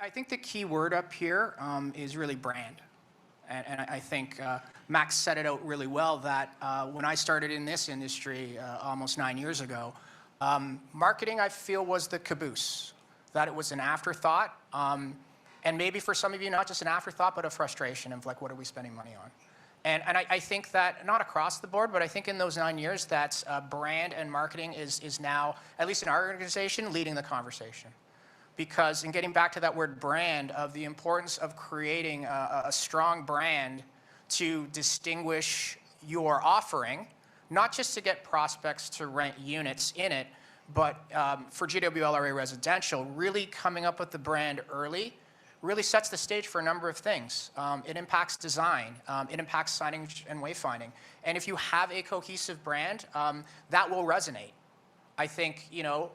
I think the key word up here is really brand. And I think Max set it out really well that when I started in this industry almost 9 years ago, marketing, I feel, was the caboose, that it was an afterthought. And maybe for some of you, not just an afterthought, but a frustration of like, what are we spending money on? And I think that, not across the board, but I think in those 9 years that brand and marketing is now, at least in our organization, leading the conversation. Because in getting back to that word brand, of the importance of creating a strong brand to distinguish your offering, not just to get prospects to rent units in it, but for GWLRA Residential, really coming up with the brand early really sets the stage for a number of things. It impacts design, it impacts signage and wayfinding. And if you have a cohesive brand, that will resonate. I think, you know,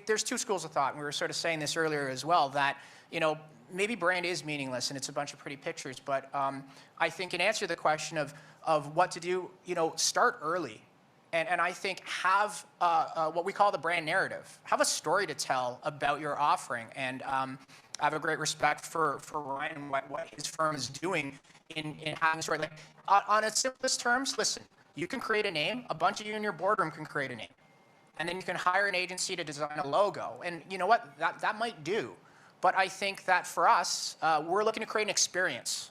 there's two schools of thought, and we were sort of saying this earlier as well, that, you know, maybe brand is meaningless and it's a bunch of pretty pictures, but I think in answer to the question of what to do, you know, start early. And I think have what we call the brand narrative. Have a story to tell about your offering. And I have a great respect for Ryan and what his firm is doing in having a story. Like, on its simplest terms, listen, you can create a name. A bunch of you in your boardroom can create a name. And then you can hire an agency to design a logo. And you know what? That might do. But I think that for us, we're looking to create an experience.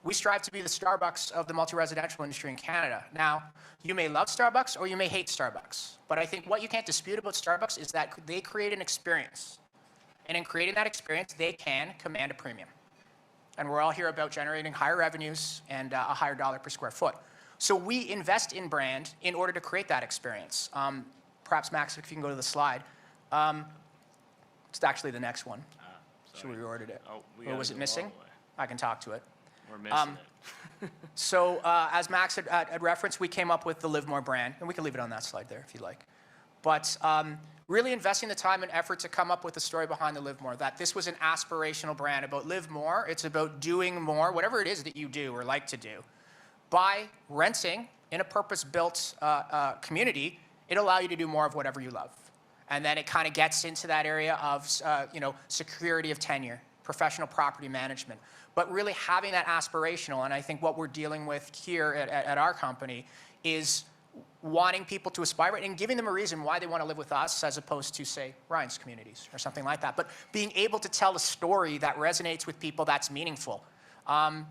We strive to be the Starbucks of the multi-residential industry in Canada. Now, you may love Starbucks or you may hate Starbucks. But I think what you can't dispute about Starbucks is that they create an experience. And in creating that experience, they can command a premium. And we're all here about generating higher revenues and a higher dollar per square foot. So we invest in brand in order to create that experience. Perhaps, Max, if you can go to the slide. It's actually the next one. Should we reordered it? Oh, or was it missing? I can talk to it. We're missing it. So as Max had referenced, we came up with the Live More brand. And we can leave it on that slide there if you like. But really investing the time and effort to come up with the story behind the Live More, that this was an aspirational brand about live more. It's about doing more, whatever it is that you do or like to do. By renting in a purpose-built community, it'll allow you to do more of whatever you love. And then it kind of gets into that area of you know, security of tenure, professional property management, but really having that aspirational. And I think what we're dealing with here at our company is wanting people to aspire and giving them a reason why they want to live with us as opposed to, say, Ryan's communities or something like that. But being able to tell a story that resonates with people, that's meaningful. And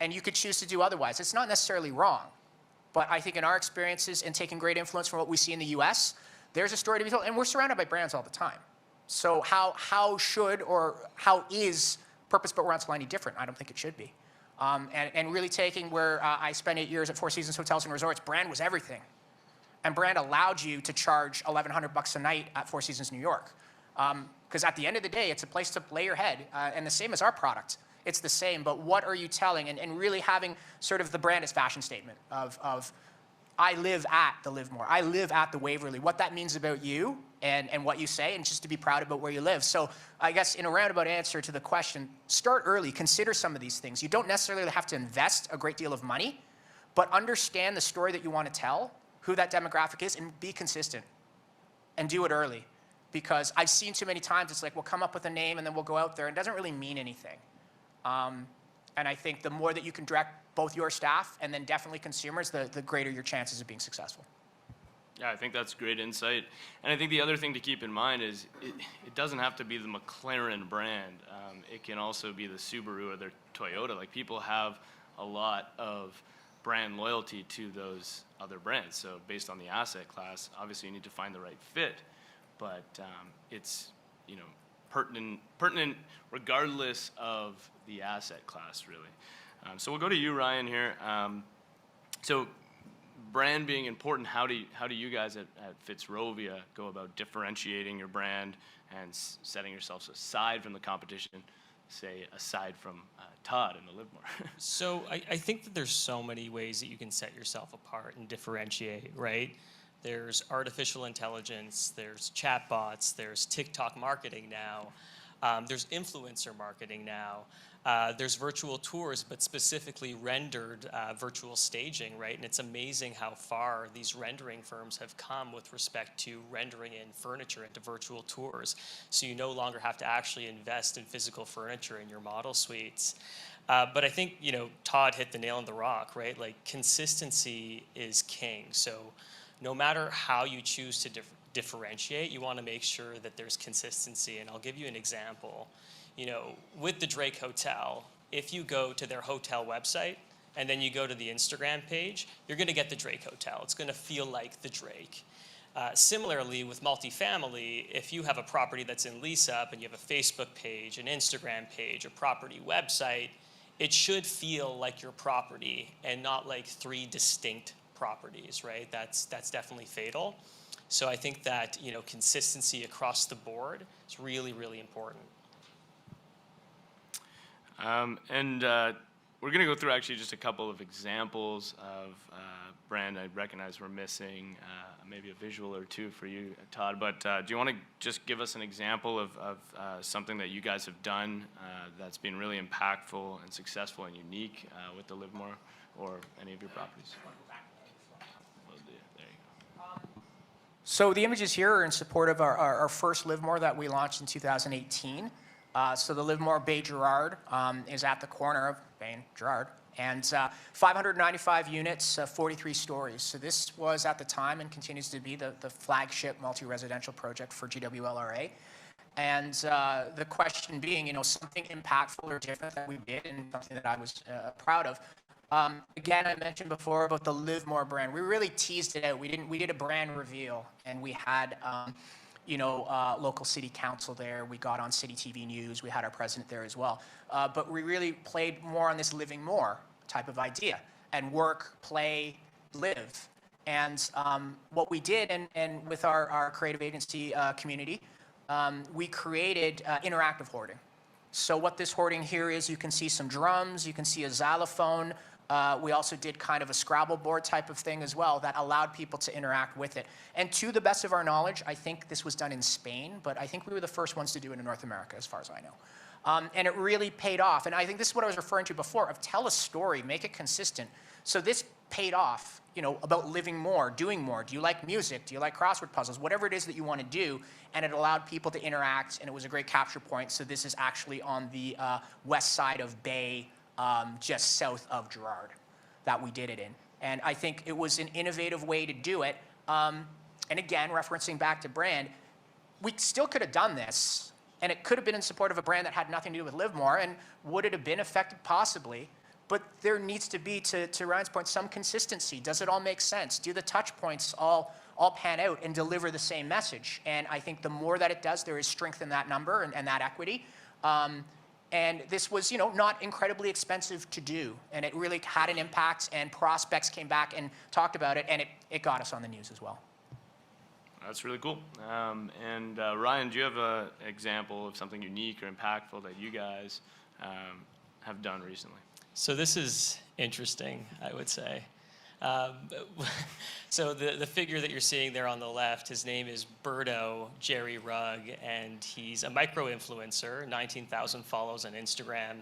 you could choose to do otherwise. It's not necessarily wrong. But I think in our experiences and taking great influence from what we see in the US, there's a story to be told. And we're surrounded by brands all the time. So how should or how is purpose-built rental any different? I don't think it should be. And really taking where I spent 8 years at Four Seasons Hotels and Resorts, brand was everything. And brand allowed you to charge $1,100 a night at Four Seasons New York. Because at the end of the day, it's a place to lay your head. And the same as our product. It's the same, but what are you telling? And really having sort of the brand as fashion statement of I live at the Live More. I live at the Waverly. What that means about you and what you say, and just to be proud about where you live. So I guess in a roundabout answer to the question, start early. Consider some of these things. You don't necessarily have to invest a great deal of money, but understand the story that you want to tell, who that demographic is, and be consistent. And do it early. Because I've seen too many times, it's like, we'll come up with a name and then we'll go out there. And it doesn't really mean anything. And I think the more that you can direct both your staff and then definitely consumers, the greater your chances of being successful. Yeah, I think that's great insight. And I think the other thing to keep in mind is it doesn't have to be the McLaren brand. It can also be the Subaru or the Toyota. Like, people have a lot of brand loyalty to those other brands. So based on the asset class, obviously you need to find the right fit. But it's, you know, pertinent regardless of the asset class, really. So we'll go to you, Ryan, here. So brand being important, how do you guys at Fitzrovia go about differentiating your brand and setting yourselves aside from the competition, say aside from Todd and the Live More? So I think that there's so many ways that you can set yourself apart and differentiate, right? There's artificial intelligence, there's chatbots, there's TikTok marketing now. There's influencer marketing now. There's virtual tours, but specifically rendered virtual staging, right? And it's amazing how far these rendering firms have come with respect to rendering in furniture into virtual tours. So you no longer have to actually invest in physical furniture in your model suites. But I think, Todd hit the nail on the rock, right? Like, consistency is king. So no matter how you choose to differentiate, you want to make sure that there's consistency. And I'll give you an example. With the Drake Hotel, if you go to their hotel website and then you go to the Instagram page, you're going to get the Drake Hotel. It's going to feel like the Drake. Similarly, with multifamily, if you have a property that's in lease up and you have a Facebook page, an Instagram page, a property website, it should feel like your property and not like 3 distinct properties, right? That's definitely fatal. So I think that, consistency across the board is really, really important. We're going to go through actually just a couple of examples of brand I recognize we're missing, maybe a visual or two for you, Todd. But do you want to just give us an example of something that you guys have done that's been really impactful and successful and unique with the Livemore or any of your properties? Will do. There you go. So the images here are in support of our first Livemore that we launched in 2018. So the Livemore Bay Girard is at the corner of Bay and Girard, and 595 units, 43 stories. So this was at the time and continues to be the flagship multi-residential project for GWLRA. And the question being, something impactful or different that we did and something that I was proud of. Again, I mentioned before about the Livemore brand. We really teased it out. We did a brand reveal, and we had local city council there. We got on City TV News. We had our president there as well. But we really played more on this living more type of idea, and work, play, live. And what we did, and with our creative agency community, we created interactive hoarding. So what this hoarding here is, you can see some drums, you can see a xylophone. We also did kind of a Scrabble board type of thing as well that allowed people to interact with it. And to the best of our knowledge, I think this was done in Spain, but I think we were the first ones to do it in North America, as far as I know. And it really paid off. And I think this is what I was referring to before, of tell a story, make it consistent. So this paid off, about living more, doing more. Do you like music? Do you like crossword puzzles? Whatever it is that you want to do. And it allowed people to interact, and it was a great capture point. So this is actually on the west side of Bay, just south of Girard, that we did it in. And I think it was an innovative way to do it. And again, referencing back to brand, we still could have done this, and it could have been in support of a brand that had nothing to do with Livemore, and would it have been effective? Possibly. But there needs to be, to Ryan's point, some consistency. Does it all make sense? Do the touch points all pan out and deliver the same message? And I think the more that it does, there is strength in that number and that equity. And this was, not incredibly expensive to do. And it really had an impact, and prospects came back and talked about it, and it got us on the news as well. That's really cool. Ryan, do you have an example of something unique or impactful that you guys have done recently? So this is interesting, I would say. So the figure that you're seeing there on the left, his name is Berto Jerry Rugg, and he's a micro-influencer, 19,000 follows on Instagram.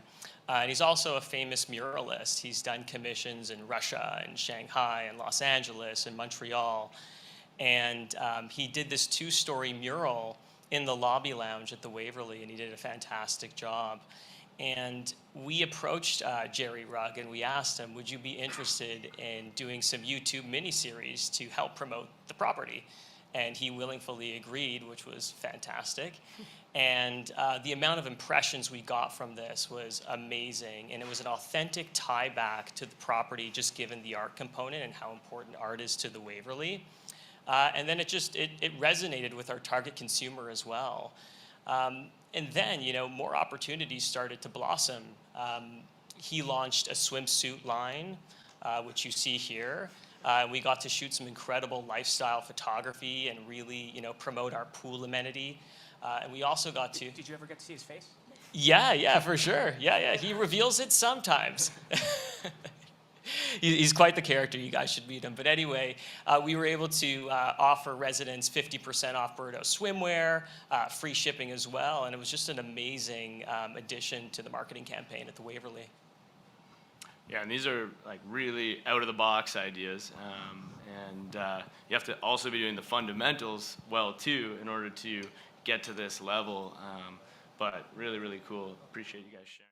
And he's also a famous muralist. He's done commissions in Russia and Shanghai and Los Angeles and Montreal. And he did this 2-story mural in the lobby lounge at the Waverly, and he did a fantastic job. And we approached Jerry Rugg, and we asked him, would you be interested in doing some YouTube miniseries to help promote the property? And he willingly agreed, which was fantastic. And the amount of impressions we got from this was amazing. And it was an authentic tie back to the property, just given the art component and how important art is to the Waverly. And then it resonated with our target consumer as well. And then, more opportunities started to blossom. He launched a swimsuit line, which you see here. We got to shoot some incredible lifestyle photography and really, promote our pool amenity. And we also got to... Did you ever get to see his face? Yeah, for sure. Yeah. He reveals it sometimes. He's quite the character. You guys should meet him. But anyway, we were able to offer residents 50% off Birdo swimwear, free shipping as well, and it was just an amazing addition to the marketing campaign at the Waverly. Yeah, and these are like really out of the box ideas, and you have to also be doing the fundamentals well too in order to get to this level. But really, really cool. Appreciate you guys sharing.